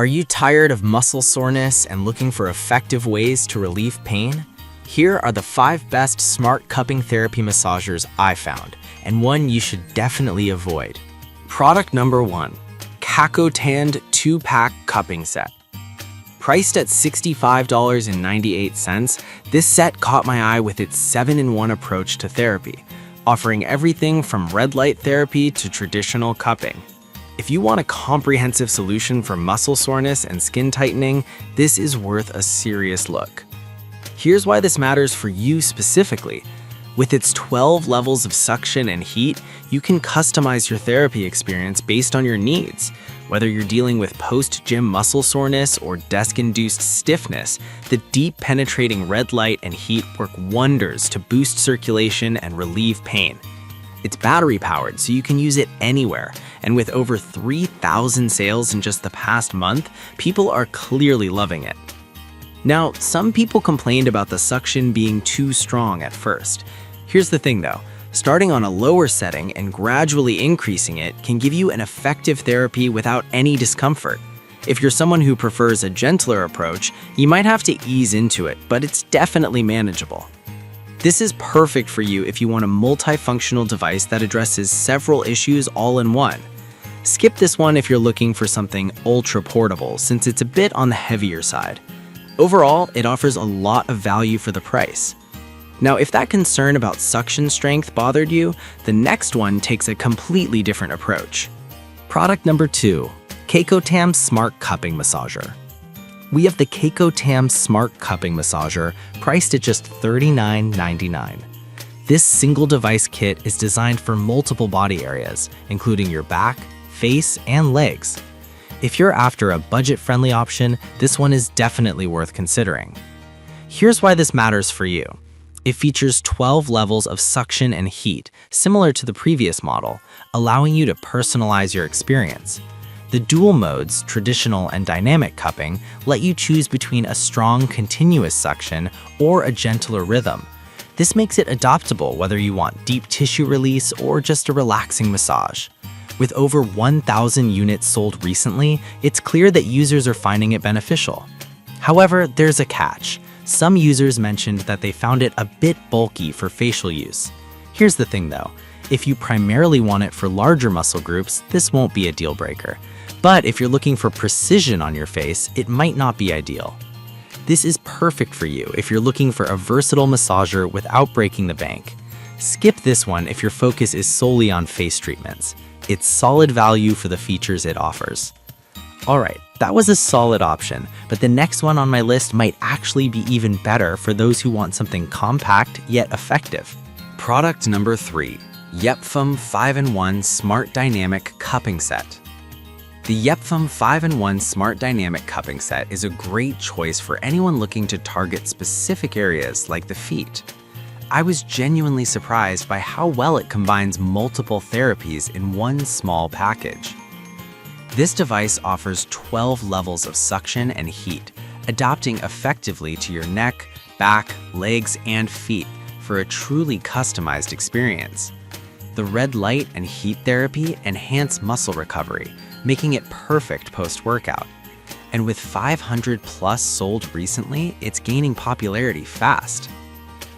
Are you tired of muscle soreness and looking for effective ways to relieve pain? Here are the 5 best smart cupping therapy massagers I found, and one you should definitely avoid. Product number 1, Tand 2-Pack Cupping Set. Priced at $65.98, this set caught my eye with its 7-in-1 approach to therapy, offering everything from red light therapy to traditional cupping. If you want a comprehensive solution for muscle soreness and skin tightening, this is worth a serious look. Here's why this matters for you specifically. With its 12 levels of suction and heat, you can customize your therapy experience based on your needs. Whether you're dealing with post-gym muscle soreness or desk-induced stiffness, the deep penetrating red light and heat work wonders to boost circulation and relieve pain. It's battery-powered, so you can use it anywhere, and with over 3,000 sales in just the past month, people are clearly loving it. Now, some people complained about the suction being too strong at first. Here's the thing though, starting on a lower setting and gradually increasing it can give you an effective therapy without any discomfort. If you're someone who prefers a gentler approach, you might have to ease into it, but it's definitely manageable. This is perfect for you if you want a multifunctional device that addresses several issues all in one. Skip this one if you're looking for something ultra portable, since it's a bit on the heavier side. Overall, it offers a lot of value for the price. Now, if that concern about suction strength bothered you, the next one takes a completely different approach. Product number 2, Tand Smart Cupping Massager. We have the Tand Smart Cupping Massager, priced at just $39.99. This single device kit is designed for multiple body areas, including your back, face, and legs. If you're after a budget-friendly option, this one is definitely worth considering. Here's why this matters for you. It features 12 levels of suction and heat, similar to the previous model, allowing you to personalize your experience. The dual modes, traditional and dynamic cupping, let you choose between a strong, continuous suction or a gentler rhythm. This makes it adaptable whether you want deep tissue release or just a relaxing massage. With over 1,000 units sold recently, it's clear that users are finding it beneficial. However, there's a catch. Some users mentioned that they found it a bit bulky for facial use. Here's the thing though, if you primarily want it for larger muscle groups, this won't be a deal breaker. But if you're looking for precision on your face, it might not be ideal. This is perfect for you if you're looking for a versatile massager without breaking the bank. Skip this one if your focus is solely on face treatments. It's solid value for the features it offers. Alright, that was a solid option, but the next one on my list might actually be even better for those who want something compact yet effective. Product number 3, Yepfum 5-in-1 Smart Dynamic Cupping Set. The Yepfum 5-in-1 Smart Dynamic Cupping Set is a great choice for anyone looking to target specific areas like the feet. I was genuinely surprised by how well it combines multiple therapies in one small package. This device offers 12 levels of suction and heat, adapting effectively to your neck, back, legs, and feet for a truly customized experience. The red light and heat therapy enhance muscle recovery, making it perfect post-workout. And with 500 plus sold recently, it's gaining popularity fast.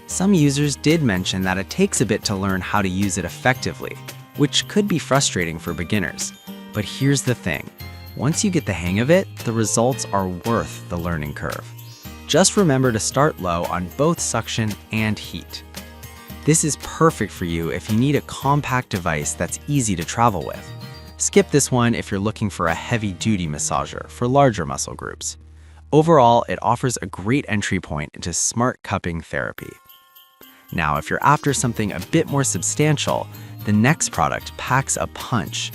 Some users did mention that it takes a bit to learn how to use it effectively, which could be frustrating for beginners. But here's the thing, once you get the hang of it, the results are worth the learning curve. Just remember to start low on both suction and heat. This is perfect for you if you need a compact device that's easy to travel with. Skip this one if you're looking for a heavy-duty massager for larger muscle groups. Overall, it offers a great entry point into smart cupping therapy. Now, if you're after something a bit more substantial, the next product packs a punch.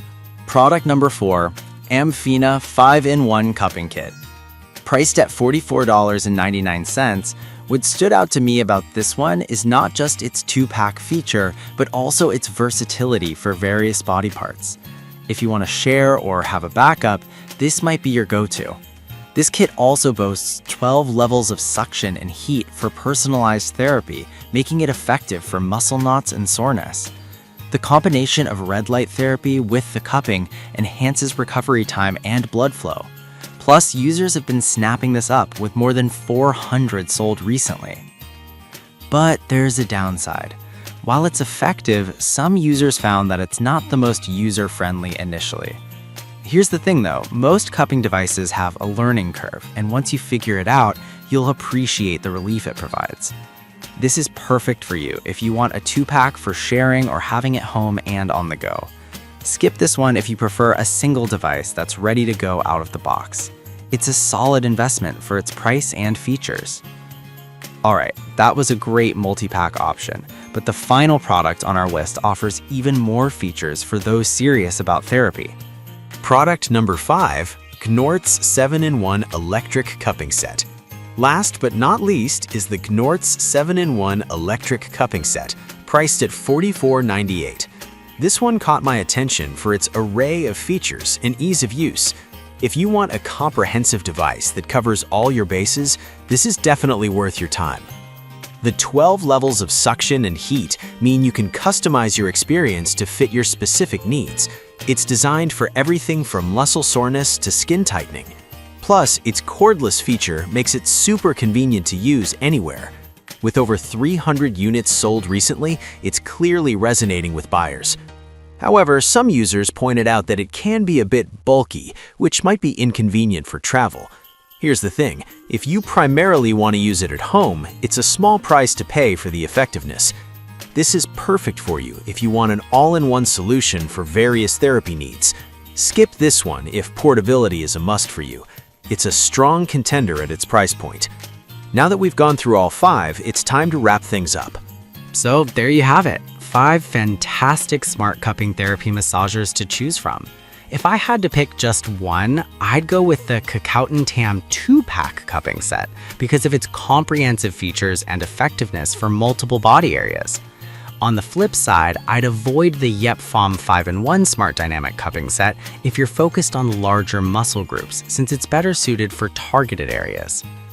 Product number 4, Amphina 5-in-1 Cupping Kit. Priced at $44.99, what stood out to me about this one is not just its 2-pack feature, but also its versatility for various body parts. If you want to share or have a backup, this might be your go-to. This kit also boasts 12 levels of suction and heat for personalized therapy, making it effective for muscle knots and soreness. The combination of red light therapy with the cupping enhances recovery time and blood flow. Plus, users have been snapping this up with more than 400 sold recently. But there's a downside. While it's effective, some users found that it's not the most user-friendly initially. Here's the thing though, most cupping devices have a learning curve, and once you figure it out, you'll appreciate the relief it provides. This is perfect for you if you want a 2-pack for sharing or having it home and on the go. Skip this one if you prefer a single device that's ready to go out of the box. It's a solid investment for its price and features. Alright, that was a great multi-pack option, but the final product on our list offers even more features for those serious about therapy. Product number 5, Gnort's 7-in-1 Electric Cupping Set. Last but not least is the Gnort's 7-in-1 Electric Cupping Set, priced at $44.98. This one caught my attention for its array of features and ease of use. If you want a comprehensive device that covers all your bases, this is definitely worth your time. The 12 levels of suction and heat mean you can customize your experience to fit your specific needs. It's designed for everything from muscle soreness to skin tightening. Plus, its cordless feature makes it super convenient to use anywhere. With over 300 units sold recently, it's clearly resonating with buyers. However, some users pointed out that it can be a bit bulky, which might be inconvenient for travel. Here's the thing, if you primarily want to use it at home, it's a small price to pay for the effectiveness. This is perfect for you if you want an all-in-one solution for various therapy needs. Skip this one if portability is a must for you. It's a strong contender at its price point. Now that we've gone through all 5, it's time to wrap things up. So there you have it, 5 fantastic smart cupping therapy massagers to choose from. If I had to pick just one, I'd go with the Kakao Tam 2-pack cupping set because of its comprehensive features and effectiveness for multiple body areas. On the flip side, I'd avoid the Yepfom 5-in-1 Smart Dynamic Cupping Set if you're focused on larger muscle groups, since it's better suited for targeted areas.